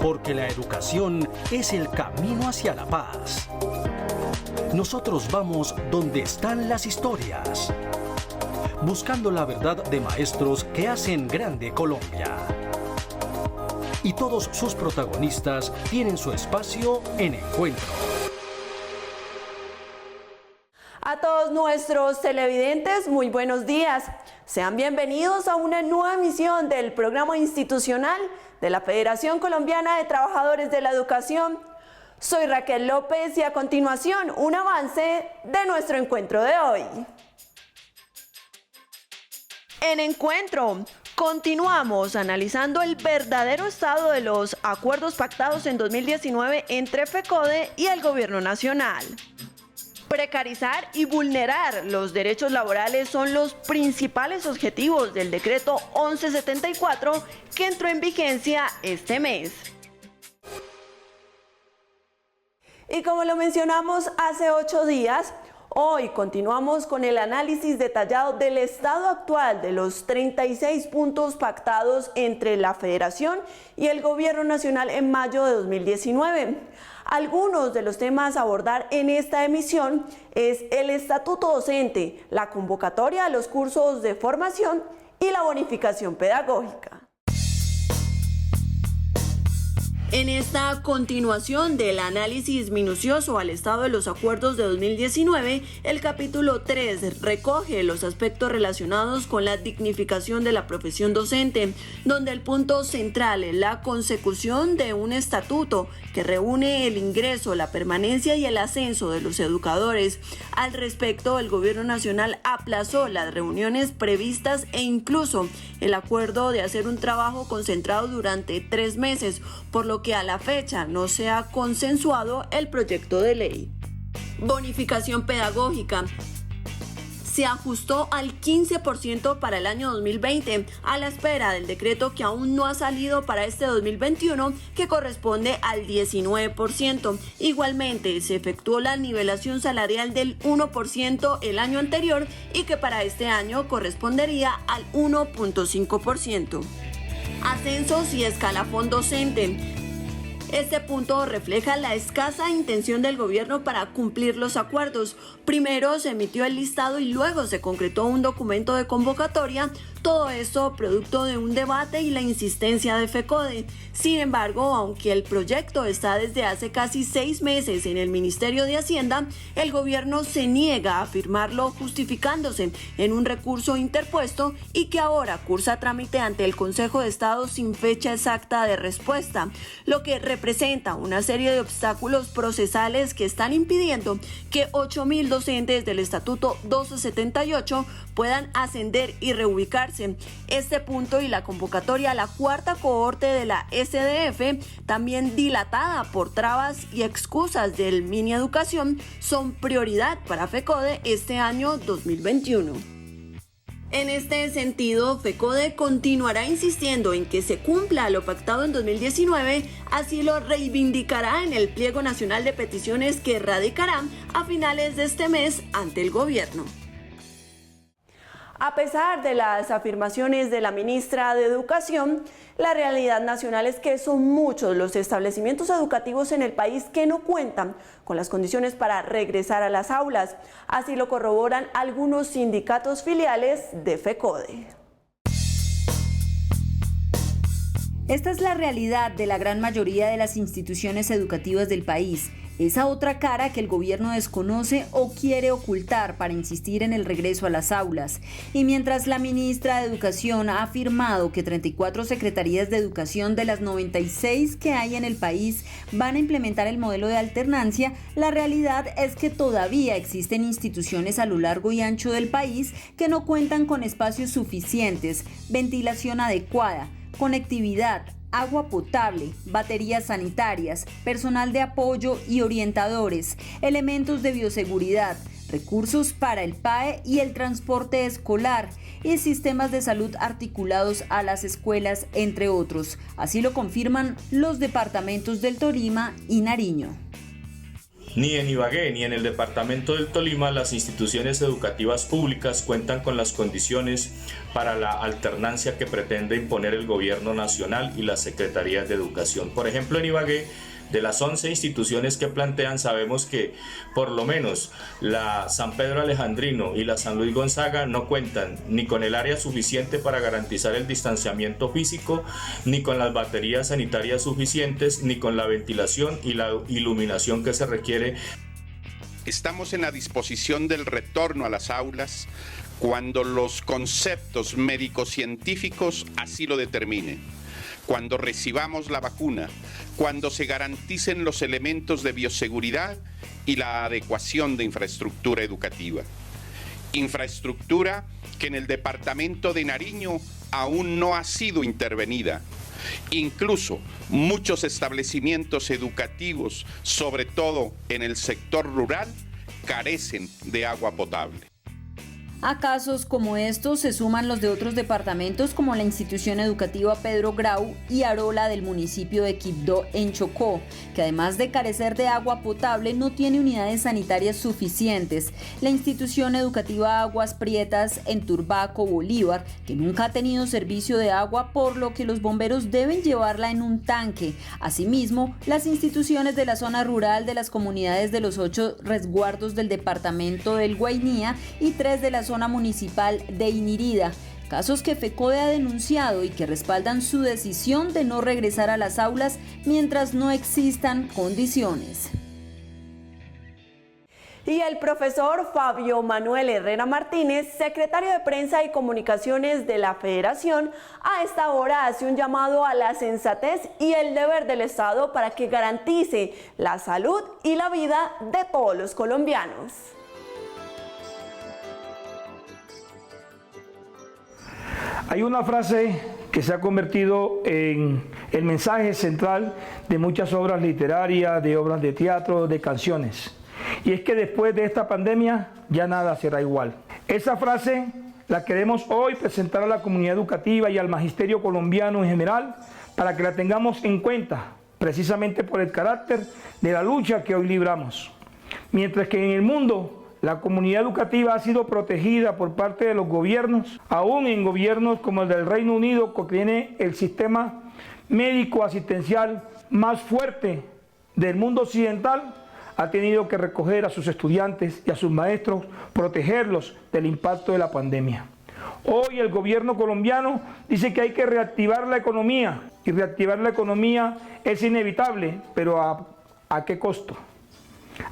Porque la educación es el camino hacia la paz. Nosotros vamos donde están las historias, buscando la verdad de maestros que hacen grande Colombia. Y todos sus protagonistas tienen su espacio en Encuentro. A todos nuestros televidentes, muy buenos días. Sean bienvenidos a una nueva emisión del programa institucional de la Federación Colombiana de Trabajadores de la Educación. Soy Raquel López y a continuación un avance de nuestro encuentro de hoy. En Encuentro, continuamos analizando el verdadero estado de los acuerdos pactados en 2019 entre FECODE y el Gobierno Nacional. Precarizar y vulnerar los derechos laborales son los principales objetivos del decreto 1174 que entró en vigencia este mes. Y como lo mencionamos hace 8 días, hoy continuamos con el análisis detallado del estado actual de los 36 puntos pactados entre la Federación y el Gobierno Nacional en mayo de 2019. Algunos de los temas a abordar en esta emisión es el estatuto docente, la convocatoria a los cursos de formación y la bonificación pedagógica. En esta continuación del análisis minucioso al estado de los acuerdos de 2019, el capítulo 3 recoge los aspectos relacionados con la dignificación de la profesión docente, donde el punto central es la consecución de un estatuto que reúne el ingreso, la permanencia y el ascenso de los educadores. Al respecto, el Gobierno Nacional aplazó las reuniones previstas e incluso el acuerdo de hacer un trabajo concentrado durante 3 meses, por lo que a la fecha no se ha consensuado el proyecto de ley. Bonificación pedagógica. Se ajustó al 15% para el año 2020, a la espera del decreto que aún no ha salido para este 2021, que corresponde al 19%. Igualmente, se efectuó la nivelación salarial del 1% el año anterior y que para este año correspondería al 1.5%. Ascensos y escalafón docente. Este punto refleja la escasa intención del gobierno para cumplir los acuerdos. Primero se emitió el listado y luego se concretó un documento de convocatoria, todo esto producto de un debate y la insistencia de FECODE. Sin embargo, aunque el proyecto está desde hace casi 6 meses en el Ministerio de Hacienda, el gobierno se niega a firmarlo justificándose en un recurso interpuesto y que ahora cursa trámite ante el Consejo de Estado sin fecha exacta de respuesta, lo que representa una serie de obstáculos procesales que están impidiendo que 8.000 docentes del Estatuto 1278 puedan ascender y reubicarse. Este punto y la convocatoria a la 4ª cohorte de la SDF, también dilatada por trabas y excusas del Mineducación, son prioridad para FECODE este año 2021. En este sentido, FECODE continuará insistiendo en que se cumpla lo pactado en 2019, así lo reivindicará en el Pliego Nacional de Peticiones que radicará a finales de este mes ante el gobierno. A pesar de las afirmaciones de la ministra de Educación, la realidad nacional es que son muchos los establecimientos educativos en el país que no cuentan con las condiciones para regresar a las aulas. Así lo corroboran algunos sindicatos filiales de FECODE. Esta es la realidad de la gran mayoría de las instituciones educativas del país. Esa otra cara que el gobierno desconoce o quiere ocultar para insistir en el regreso a las aulas. Y mientras la ministra de Educación ha afirmado que 34 secretarías de educación de las 96 que hay en el país van a implementar el modelo de alternancia, la realidad es que todavía existen instituciones a lo largo y ancho del país que no cuentan con espacios suficientes, ventilación adecuada, conectividad, agua potable, baterías sanitarias, personal de apoyo y orientadores, elementos de bioseguridad, recursos para el PAE y el transporte escolar y sistemas de salud articulados a las escuelas, entre otros. Así lo confirman los departamentos del Tolima y Nariño. Ni en Ibagué ni en el departamento del Tolima las instituciones educativas públicas cuentan con las condiciones para la alternancia que pretende imponer el gobierno nacional y las secretarías de educación. Por ejemplo, en Ibagué, de las 11 instituciones que plantean, sabemos que por lo menos la San Pedro Alejandrino y la San Luis Gonzaga no cuentan ni con el área suficiente para garantizar el distanciamiento físico, ni con las baterías sanitarias suficientes, ni con la ventilación y la iluminación que se requiere. Estamos en la disposición del retorno a las aulas cuando los conceptos médico-científicos así lo determinen, cuando recibamos la vacuna, cuando se garanticen los elementos de bioseguridad y la adecuación de infraestructura educativa. Infraestructura que en el departamento de Nariño aún no ha sido intervenida. Incluso muchos establecimientos educativos, sobre todo en el sector rural, carecen de agua potable. A casos como estos se suman los de otros departamentos como la institución educativa Pedro Grau y Arola del municipio de Quibdó en Chocó, que además de carecer de agua potable no tiene unidades sanitarias suficientes. La institución educativa Aguas Prietas en Turbaco, Bolívar, que nunca ha tenido servicio de agua, por lo que los bomberos deben llevarla en un tanque. Asimismo, las instituciones de la zona rural de las comunidades de los 8 resguardos del departamento del Guainía y 3 de la zona municipal de Inirida, casos que FECODE ha denunciado y que respaldan su decisión de no regresar a las aulas mientras no existan condiciones. Y el profesor Fabio Manuel Herrera Martínez, secretario de Prensa y Comunicaciones de la Federación, a esta hora hace un llamado a la sensatez y el deber del Estado para que garantice la salud y la vida de todos los colombianos. Hay una frase que se ha convertido en el mensaje central de muchas obras literarias, de obras de teatro, de canciones. Y es que después de esta pandemia ya nada será igual. Esa frase la queremos hoy presentar a la comunidad educativa y al magisterio colombiano en general para que la tengamos en cuenta, precisamente por el carácter de la lucha que hoy libramos. Mientras que en el mundo la comunidad educativa ha sido protegida por parte de los gobiernos, aún en gobiernos como el del Reino Unido, que tiene el sistema médico asistencial más fuerte del mundo occidental, ha tenido que recoger a sus estudiantes y a sus maestros, protegerlos del impacto de la pandemia. Hoy el gobierno colombiano dice que hay que reactivar la economía, y reactivar la economía es inevitable, pero ¿a qué costo?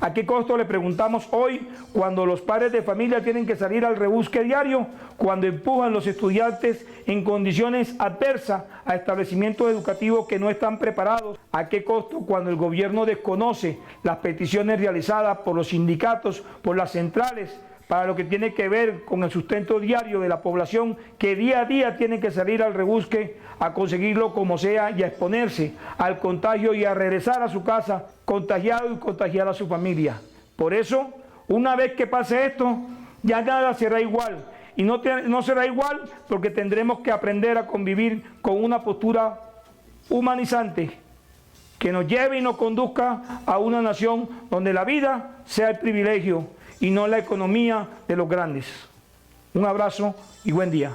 ¿A qué costo?, le preguntamos hoy, cuando los padres de familia tienen que salir al rebusque diario, cuando empujan los estudiantes en condiciones adversas a establecimientos educativos que no están preparados. ¿A qué costo?, cuando el gobierno desconoce las peticiones realizadas por los sindicatos, por las centrales, para lo que tiene que ver con el sustento diario de la población, que día a día tiene que salir al rebusque a conseguirlo como sea y a exponerse al contagio y a regresar a su casa contagiado y contagiar a su familia. Por eso, una vez que pase esto, ya nada será igual. Y no será igual porque tendremos que aprender a convivir con una postura humanizante que nos lleve y nos conduzca a una nación donde la vida sea el privilegio y no la economía de los grandes. Un abrazo y buen día.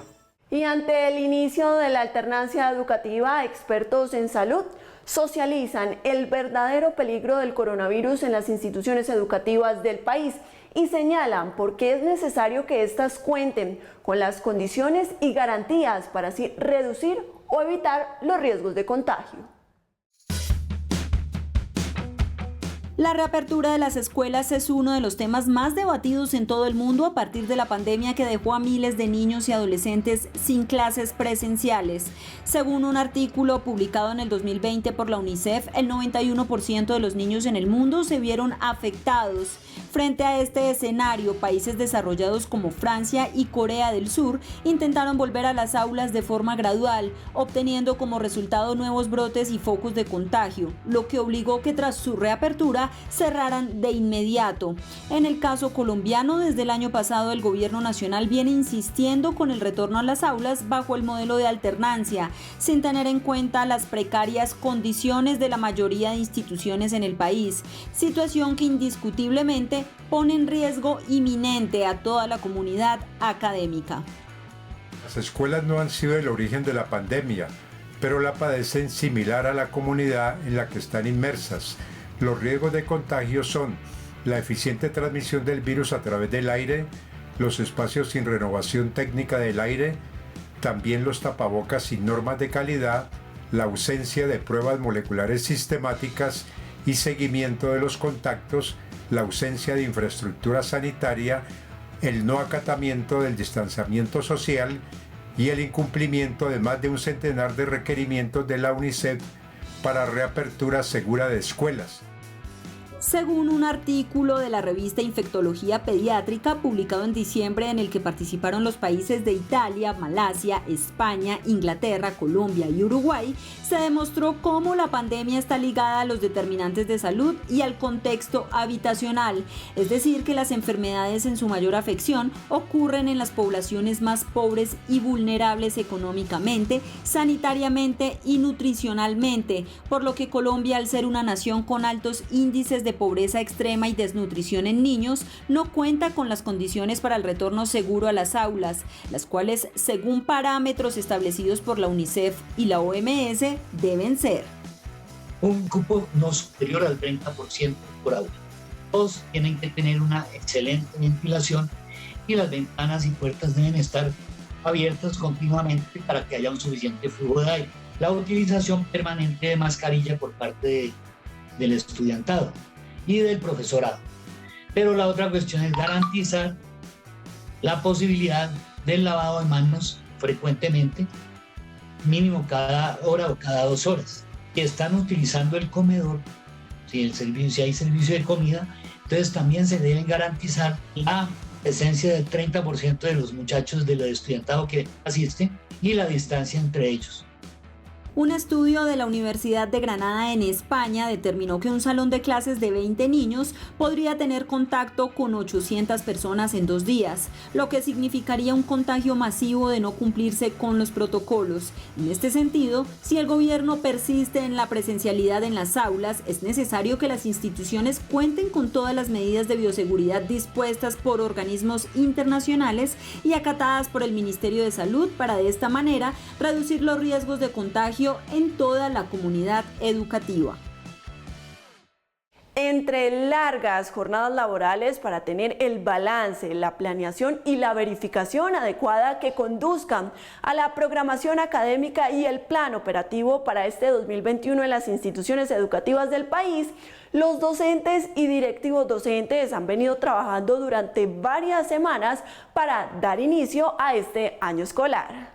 Y ante el inicio de la alternancia educativa, expertos en salud socializan el verdadero peligro del coronavirus en las instituciones educativas del país y señalan por qué es necesario que éstas cuenten con las condiciones y garantías para así reducir o evitar los riesgos de contagio. La reapertura de las escuelas es uno de los temas más debatidos en todo el mundo a partir de la pandemia que dejó a miles de niños y adolescentes sin clases presenciales. Según un artículo publicado en el 2020 por la UNICEF, el 91% de los niños en el mundo se vieron afectados. Frente a este escenario, países desarrollados como Francia y Corea del Sur intentaron volver a las aulas de forma gradual, obteniendo como resultado nuevos brotes y focos de contagio, lo que obligó que tras su reapertura cerraran de inmediato. En el caso colombiano, desde el año pasado el gobierno nacional viene insistiendo con el retorno a las aulas bajo el modelo de alternancia, sin tener en cuenta las precarias condiciones de la mayoría de instituciones en el país, situación que indiscutiblemente pone en riesgo inminente a toda la comunidad académica. Las escuelas no han sido el origen de la pandemia, pero la padecen similar a la comunidad en la que están inmersas. Los riesgos de contagio son la eficiente transmisión del virus a través del aire, los espacios sin renovación técnica del aire, también los tapabocas sin normas de calidad, la ausencia de pruebas moleculares sistemáticas y seguimiento de los contactos, la ausencia de infraestructura sanitaria, el no acatamiento del distanciamiento social y el incumplimiento de más de un centenar de requerimientos de la UNICEF para reapertura segura de escuelas. Según un artículo de la revista Infectología Pediátrica publicado en diciembre, en el que participaron los países de Italia, Malasia, España, Inglaterra, Colombia y Uruguay, se demostró cómo la pandemia está ligada a los determinantes de salud y al contexto habitacional, es decir, que las enfermedades en su mayor afección ocurren en las poblaciones más pobres y vulnerables económicamente, sanitariamente y nutricionalmente, por lo que Colombia, al ser una nación con altos índices de pobreza extrema y desnutrición en niños, no cuenta con las condiciones para el retorno seguro a las aulas, las cuales, según parámetros establecidos por la UNICEF y la OMS, deben ser un cupo no superior al 30% por aula. Todos tienen que tener una excelente ventilación y las ventanas y puertas deben estar abiertas continuamente para que haya un suficiente flujo de aire. La utilización permanente de mascarilla por parte del estudiantado y del profesorado. Pero la otra cuestión es garantizar la posibilidad del lavado de manos frecuentemente, mínimo cada hora o cada 2 horas. Que están utilizando el comedor, si hay servicio de comida, entonces también se deben garantizar la presencia del 30% de los muchachos del estudiantado que asisten y la distancia entre ellos. Un estudio de la Universidad de Granada en España determinó que un salón de clases de 20 niños podría tener contacto con 800 personas en 2 días, lo que significaría un contagio masivo de no cumplirse con los protocolos. En este sentido, si el gobierno persiste en la presencialidad en las aulas, es necesario que las instituciones cuenten con todas las medidas de bioseguridad dispuestas por organismos internacionales y acatadas por el Ministerio de Salud para de esta manera reducir los riesgos de contagio en toda la comunidad educativa. Entre largas jornadas laborales para tener el balance, la planeación y la verificación adecuada que conduzcan a la programación académica y el plan operativo para este 2021 en las instituciones educativas del país, los docentes y directivos docentes han venido trabajando durante varias semanas para dar inicio a este año escolar.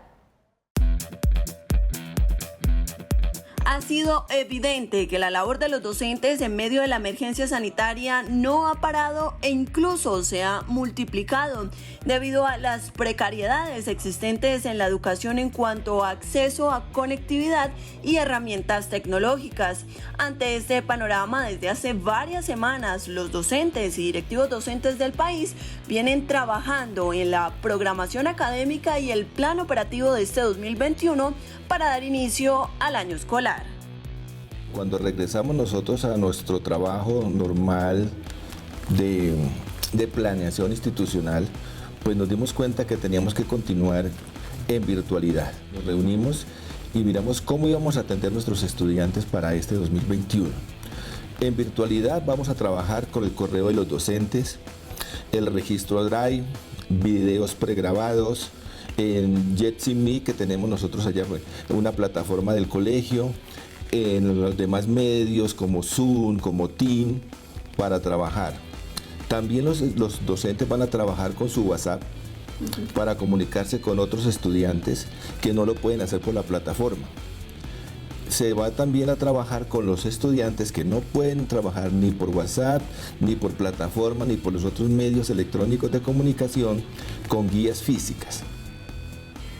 Ha sido evidente que la labor de los docentes en medio de la emergencia sanitaria no ha parado e incluso se ha multiplicado debido a las precariedades existentes en la educación en cuanto a acceso a conectividad y herramientas tecnológicas. Ante este panorama, desde hace varias semanas, los docentes y directivos docentes del país vienen trabajando en la programación académica y el plan operativo de este 2021 para dar inicio al año escolar. Cuando regresamos nosotros a nuestro trabajo normal de planeación institucional, pues nos dimos cuenta que teníamos que continuar en virtualidad. Nos reunimos y miramos cómo íbamos a atender a nuestros estudiantes para este 2021. En virtualidad vamos a trabajar con el correo de los docentes, el registro Drive, videos pregrabados, en Jetsim que tenemos nosotros allá, una plataforma del colegio, en los demás medios como Zoom, como Team, para trabajar. También los docentes van a trabajar con su WhatsApp para comunicarse con otros estudiantes que no lo pueden hacer por la plataforma. Se va también a trabajar con los estudiantes que no pueden trabajar ni por WhatsApp, ni por plataforma, ni por los otros medios electrónicos de comunicación, con guías físicas.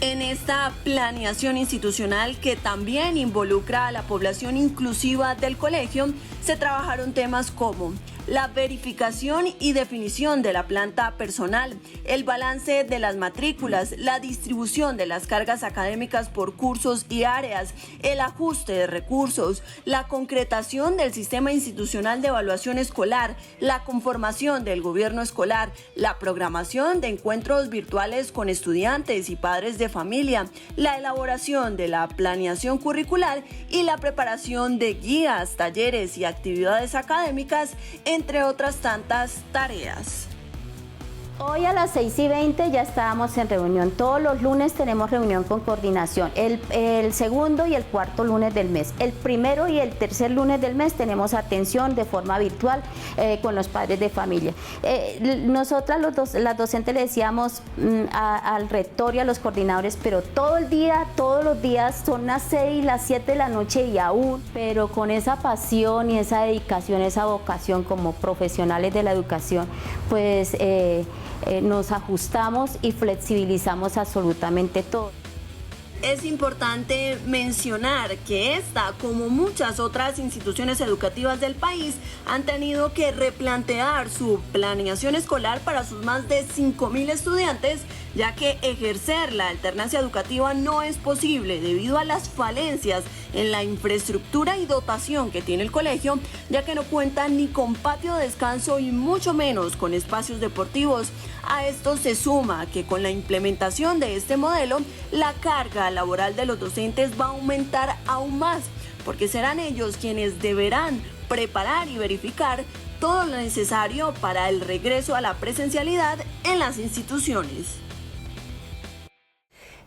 En esta planeación institucional, que también involucra a la población inclusiva del colegio, se trabajaron temas como la verificación y definición de la planta personal, el balance de las matrículas, la distribución de las cargas académicas por cursos y áreas, el ajuste de recursos, la concretación del sistema institucional de evaluación escolar, la conformación del gobierno escolar, la programación de encuentros virtuales con estudiantes y padres de familia, la elaboración de la planeación curricular y la preparación de guías, talleres y actividades académicas, entre otras tantas tareas. Hoy a las 6:20 ya estábamos en reunión. Todos los lunes tenemos reunión con coordinación. El segundo y el cuarto lunes del mes. El primero y el tercer lunes del mes tenemos atención de forma virtual con los padres de familia. Nosotras las docentes le decíamos al rector y a los coordinadores, pero todo el día, todos los días, son las 6, las 7 de la noche y aún, pero con esa pasión y esa dedicación, esa vocación como profesionales de la educación, pues nos ajustamos y flexibilizamos absolutamente todo. Es importante mencionar que esta, como muchas otras instituciones educativas del país, han tenido que replantear su planeación escolar para sus más de 5.000 estudiantes, ya que ejercer la alternancia educativa no es posible debido a las falencias en la infraestructura y dotación que tiene el colegio, ya que no cuenta ni con patio de descanso y mucho menos con espacios deportivos. A esto se suma que con la implementación de este modelo, la carga laboral de los docentes va a aumentar aún más, porque serán ellos quienes deberán preparar y verificar todo lo necesario para el regreso a la presencialidad en las instituciones.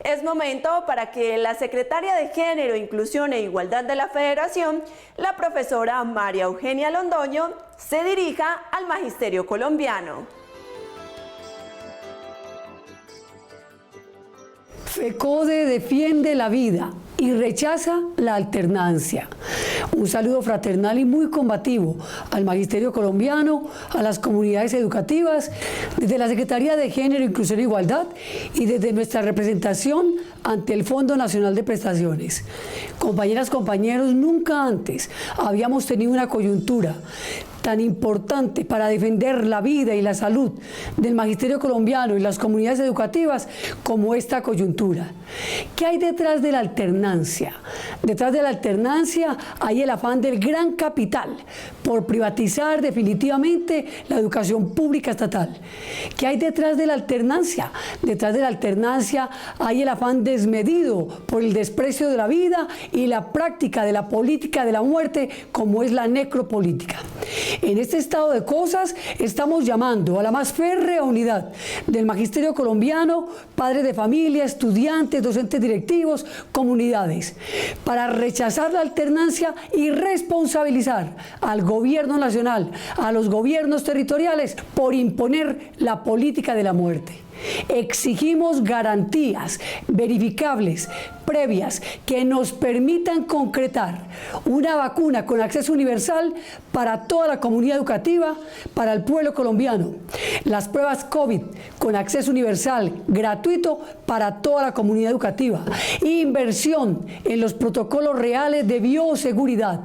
Es momento para que la secretaria de Género, Inclusión e Igualdad de la Federación, la profesora María Eugenia Londoño, se dirija al Magisterio Colombiano. FECODE defiende la vida y rechaza la alternancia. Un saludo fraternal y muy combativo al Magisterio Colombiano, a las comunidades educativas, desde la Secretaría de Género, Inclusión e Igualdad y desde nuestra representación ante el Fondo Nacional de Prestaciones. Compañeras, compañeros, nunca antes habíamos tenido una coyuntura tan importante para defender la vida y la salud del Magisterio Colombiano y las comunidades educativas como esta coyuntura. ¿Qué hay detrás de la alternancia? Detrás de la alternancia hay el afán del gran capital por privatizar definitivamente la educación pública estatal. ¿Qué hay detrás de la alternancia? Detrás de la alternancia hay el afán desmedido por el desprecio de la vida y la práctica de la política de la muerte, como es la necropolítica. En este estado de cosas estamos llamando a la más férrea unidad del Magisterio Colombiano, padres de familia, estudiantes, docentes directivos, comunidades, para rechazar la alternancia y responsabilizar al gobierno nacional, a los gobiernos territoriales por imponer la política de la muerte. Exigimos garantías verificables, previas, que nos permitan concretar una vacuna con acceso universal para toda la comunidad educativa, para el pueblo colombiano. Las pruebas COVID con acceso universal, gratuito para toda la comunidad educativa. Inversión en los protocolos reales de bioseguridad.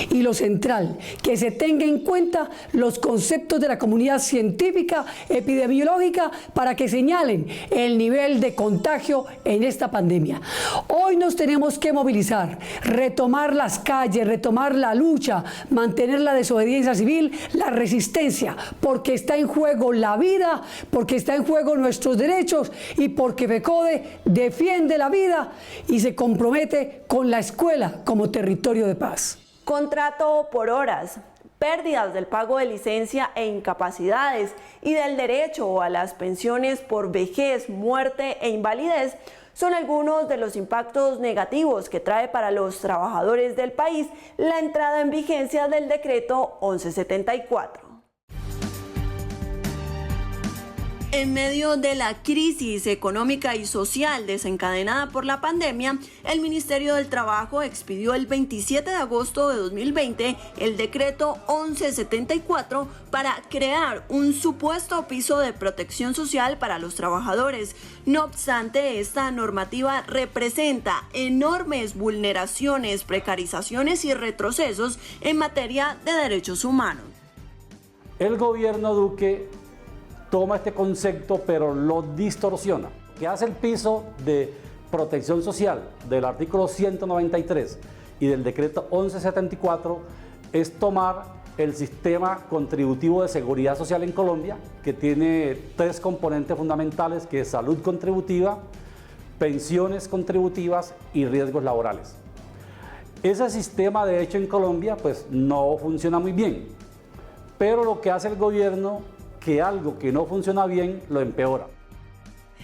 Y lo central, que se tenga en cuenta los conceptos de la comunidad científica, epidemiológica, para que señalen el nivel de contagio en esta pandemia. Hoy nos tenemos que movilizar, retomar las calles, retomar la lucha, mantener la desobediencia civil, la resistencia, porque está en juego la vida, porque está en juego nuestros derechos y porque FECODE defiende la vida y se compromete con la escuela como territorio de paz. Contrato por horas, pérdidas del pago de licencia e incapacidades y del derecho a las pensiones por vejez, muerte e invalidez son algunos de los impactos negativos que trae para los trabajadores del país la entrada en vigencia del decreto 1174. En medio de la crisis económica y social desencadenada por la pandemia, el Ministerio del Trabajo expidió el 27 de agosto de 2020 el decreto 1174 para crear un supuesto piso de protección social para los trabajadores. No obstante, esta normativa representa enormes vulneraciones, precarizaciones y retrocesos en materia de derechos humanos. El gobierno Duque toma este concepto pero lo distorsiona. Que hace el piso de protección social del artículo 193 y del decreto 1174 es tomar el sistema contributivo de seguridad social en Colombia, que tiene tres componentes fundamentales, que es salud contributiva, pensiones contributivas y riesgos laborales. Ese sistema de hecho en Colombia pues no funciona muy bien, pero lo que hace el gobierno, que algo que no funciona bien lo empeora.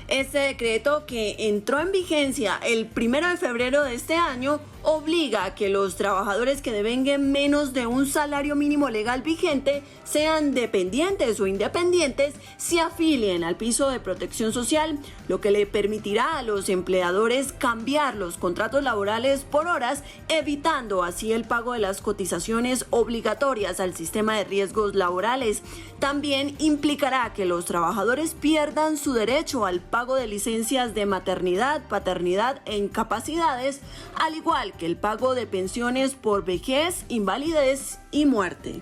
Este decreto, que entró en vigencia el 1 de febrero de este año, obliga a que los trabajadores que devenguen menos de un salario mínimo legal vigente, sean dependientes o independientes, se afilien al piso de protección social, lo que le permitirá a los empleadores cambiar los contratos laborales por horas, evitando así el pago de las cotizaciones obligatorias al sistema de riesgos laborales. También implicará que los trabajadores pierdan su derecho al pago de licencias de maternidad, paternidad e incapacidades, al igual que el pago de pensiones por vejez, invalidez y muerte.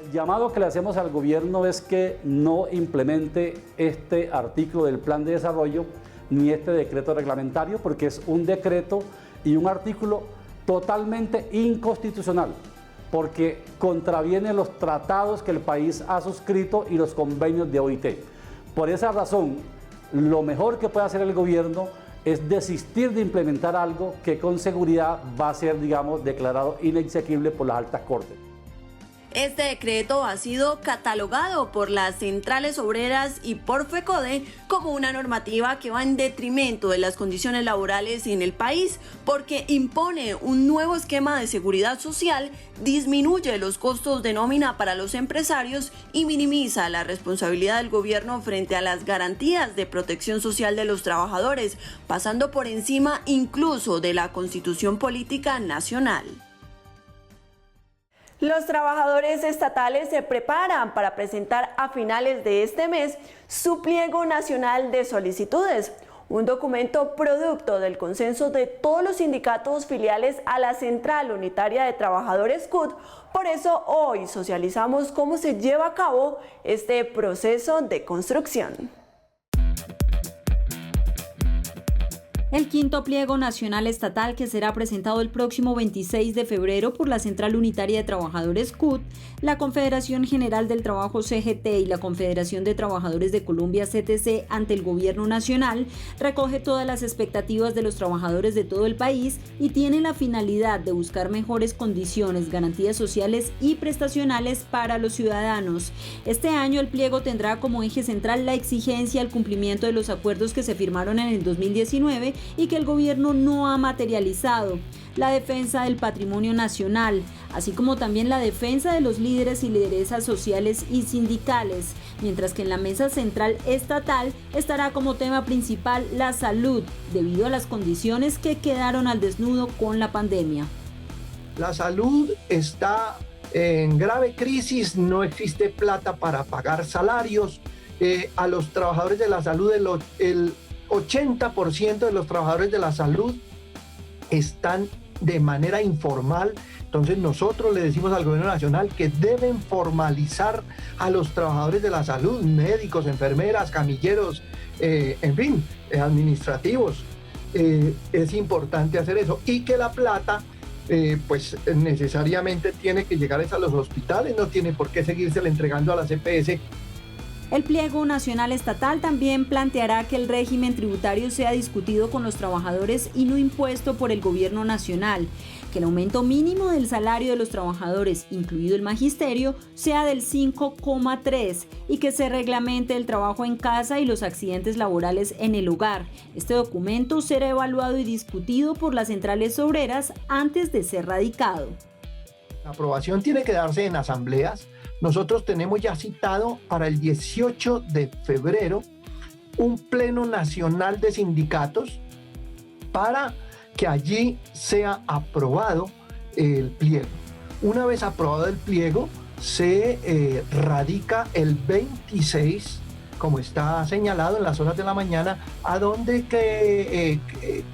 El llamado que le hacemos al gobierno es que no implemente este artículo del plan de desarrollo ni este decreto reglamentario, porque es un decreto y un artículo totalmente inconstitucional, porque contraviene los tratados que el país ha suscrito y los convenios de OIT. Por esa razón, lo mejor que puede hacer el gobierno es desistir de implementar algo que con seguridad va a ser, declarado inexequible por las altas cortes. Este decreto ha sido catalogado por las centrales obreras y por FECODE como una normativa que va en detrimento de las condiciones laborales en el país, porque impone un nuevo esquema de seguridad social, disminuye los costos de nómina para los empresarios y minimiza la responsabilidad del gobierno frente a las garantías de protección social de los trabajadores, pasando por encima incluso de la Constitución Política Nacional. Los trabajadores estatales se preparan para presentar a finales de este mes su pliego nacional de solicitudes, un documento producto del consenso de todos los sindicatos filiales a la Central Unitaria de Trabajadores CUT. Por eso hoy socializamos cómo se lleva a cabo este proceso de construcción. El quinto pliego nacional estatal, que será presentado el próximo 26 de febrero por la Central Unitaria de Trabajadores CUT, la Confederación General del Trabajo CGT y la Confederación de Trabajadores de Colombia CTC ante el Gobierno Nacional, recoge todas las expectativas de los trabajadores de todo el país y tiene la finalidad de buscar mejores condiciones, garantías sociales y prestacionales para los ciudadanos. Este año el pliego tendrá como eje central la exigencia al cumplimiento de los acuerdos que se firmaron en el 2019 y que el gobierno no ha materializado, la defensa del patrimonio nacional, así como también la defensa de los líderes y lideresas sociales y sindicales, mientras que en la mesa central estatal estará como tema principal la salud, debido a las condiciones que quedaron al desnudo con la pandemia. La salud está en grave crisis, no existe plata para pagar salarios, a los trabajadores de la salud, el 80% de los trabajadores de la salud están de manera informal. Entonces nosotros le decimos al gobierno nacional que deben formalizar a los trabajadores de la salud, médicos, enfermeras, camilleros, en fin, administrativos. Es importante hacer eso y que la plata pues necesariamente tiene que llegar a los hospitales, no tiene por qué seguirse entregando a las EPS. El pliego nacional estatal también planteará que el régimen tributario sea discutido con los trabajadores y no impuesto por el gobierno nacional, que el aumento mínimo del salario de los trabajadores, incluido el magisterio, sea del 5,3 y que se reglamente el trabajo en casa y los accidentes laborales en el hogar. Este documento será evaluado y discutido por las centrales obreras antes de ser radicado. La aprobación tiene que darse en asambleas nosotros tenemos ya citado para el 18 de febrero un pleno nacional de sindicatos para que allí sea aprobado el pliego. Una vez aprobado el pliego, se radica el 26, como está señalado, en las horas de la mañana, a donde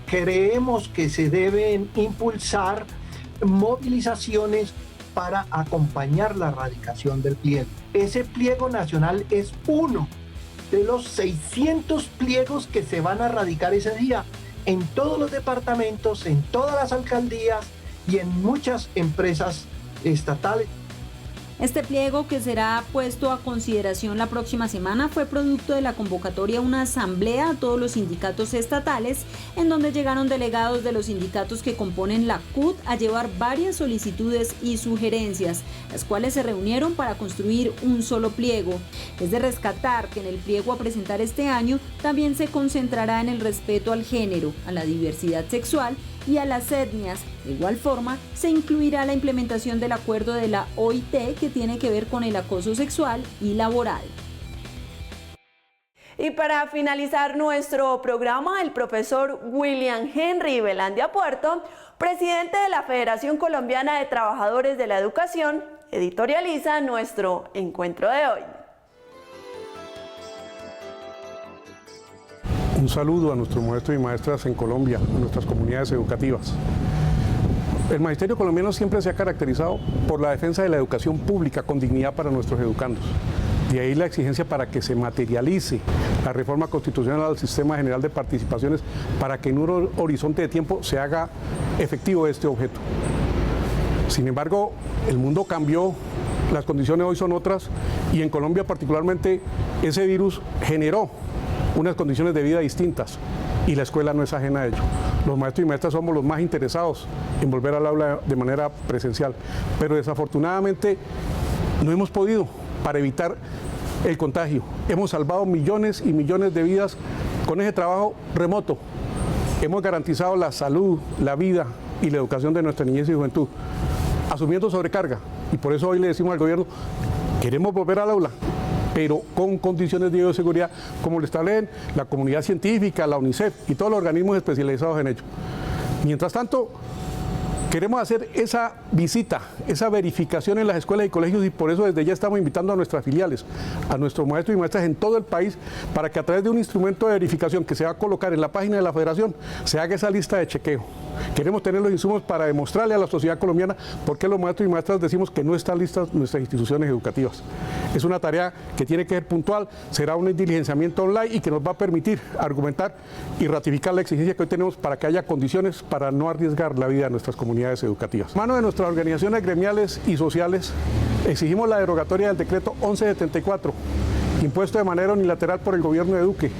creemos que se deben impulsar movilizaciones para acompañar la radicación del pliego. Ese pliego nacional es uno de los 600 pliegos que se van a radicar ese día en todos los departamentos, en todas las alcaldías y en muchas empresas estatales. Este pliego, que será puesto a consideración la próxima semana, fue producto de la convocatoria a una asamblea a todos los sindicatos estatales, en donde llegaron delegados de los sindicatos que componen la CUT a llevar varias solicitudes y sugerencias, las cuales se reunieron para construir un solo pliego. Es de rescatar que en el pliego a presentar este año también se concentrará en el respeto al género, a la diversidad sexual y a las etnias. De igual forma, se incluirá la implementación del acuerdo de la OIT que tiene que ver con el acoso sexual y laboral. Y para finalizar nuestro programa, el profesor William Henry Velandia Puerto, presidente de la Federación Colombiana de Trabajadores de la Educación, editorializa nuestro encuentro de hoy. Un saludo a nuestros maestros y maestras en Colombia, a nuestras comunidades educativas. El magisterio colombiano siempre se ha caracterizado por la defensa de la educación pública con dignidad para nuestros educandos. De ahí la exigencia para que se materialice la reforma constitucional al sistema general de participaciones para que en un horizonte de tiempo se haga efectivo este objeto. Sin embargo, el mundo cambió, las condiciones hoy son otras y en Colombia particularmente ese virus generó unas condiciones de vida distintas y la escuela no es ajena a ello. Los maestros y maestras somos los más interesados en volver al aula de manera presencial, pero desafortunadamente no hemos podido para evitar el contagio. Hemos salvado millones y millones de vidas con ese trabajo remoto. Hemos garantizado la salud, la vida y la educación de nuestra niñez y juventud, asumiendo sobrecarga. Y por eso hoy le decimos al gobierno, queremos volver al aula, pero con condiciones de bioseguridad como lo establecen la comunidad científica, la UNICEF y todos los organismos especializados en ello. Mientras tanto, queremos hacer esa visita, esa verificación en las escuelas y colegios y por eso desde ya estamos invitando a nuestras filiales, a nuestros maestros y maestras en todo el país para que a través de un instrumento de verificación que se va a colocar en la página de la Federación se haga esa lista de chequeo. Queremos tener los insumos para demostrarle a la sociedad colombiana por qué los maestros y maestras decimos que no están listas nuestras instituciones educativas. Es una tarea que tiene que ser puntual, será un diligenciamiento online y que nos va a permitir argumentar y ratificar la exigencia que hoy tenemos para que haya condiciones para no arriesgar la vida de nuestras comunidades educativas. En mano de nuestras organizaciones gremiales y sociales, exigimos la derogatoria del decreto 1174, impuesto de manera unilateral por el gobierno de Duque,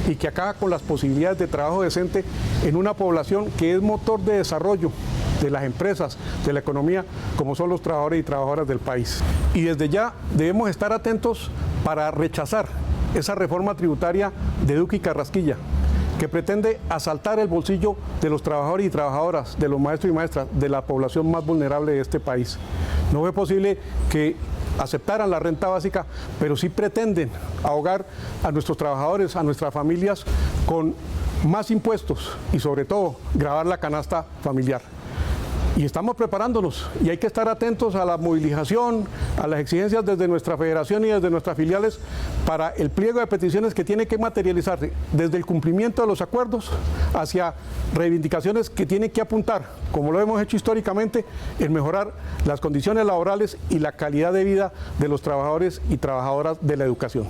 y que acaba con las posibilidades de trabajo decente en una población que es motor de desarrollo de las empresas, de la economía, como son los trabajadores y trabajadoras del país. Y desde ya debemos estar atentos para rechazar esa reforma tributaria de Duque y Carrasquilla, que pretende asaltar el bolsillo de los trabajadores y trabajadoras, de los maestros y maestras, de la población más vulnerable de este país. No fue posible que aceptaran la renta básica, pero sí pretenden ahogar a nuestros trabajadores, a nuestras familias, con más impuestos y sobre todo gravar la canasta familiar. Y estamos preparándonos y hay que estar atentos a la movilización, a las exigencias desde nuestra federación y desde nuestras filiales para el pliego de peticiones que tiene que materializarse desde el cumplimiento de los acuerdos hacia reivindicaciones que tienen que apuntar, como lo hemos hecho históricamente, en mejorar las condiciones laborales y la calidad de vida de los trabajadores y trabajadoras de la educación.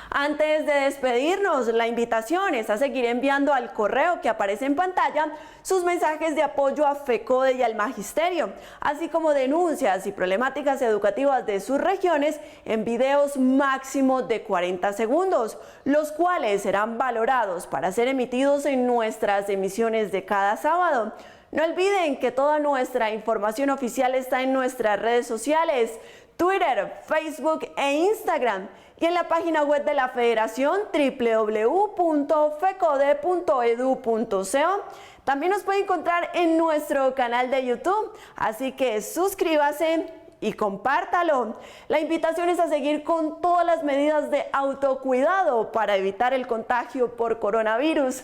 Antes de despedirnos, la invitación es a seguir enviando al correo que aparece en pantalla sus mensajes de apoyo a FECODE y al Magisterio, así como denuncias y problemáticas educativas de sus regiones en videos máximo de 40 segundos, los cuales serán valorados para ser emitidos en nuestras emisiones de cada sábado. No olviden que toda nuestra información oficial está en nuestras redes sociales, Twitter, Facebook e Instagram, y en la página web de la Federación www.fecode.edu.co. También nos puede encontrar en nuestro canal de YouTube, así que suscríbase y compártalo. La invitación es a seguir con todas las medidas de autocuidado para evitar el contagio por coronavirus.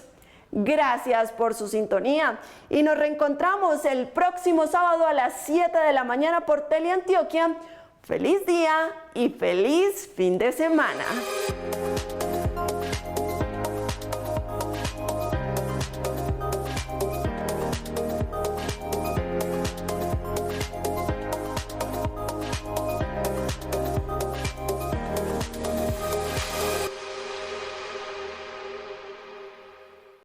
Gracias por su sintonía y nos reencontramos el próximo sábado a las 7 de la mañana por Teleantioquia. Feliz día y feliz fin de semana.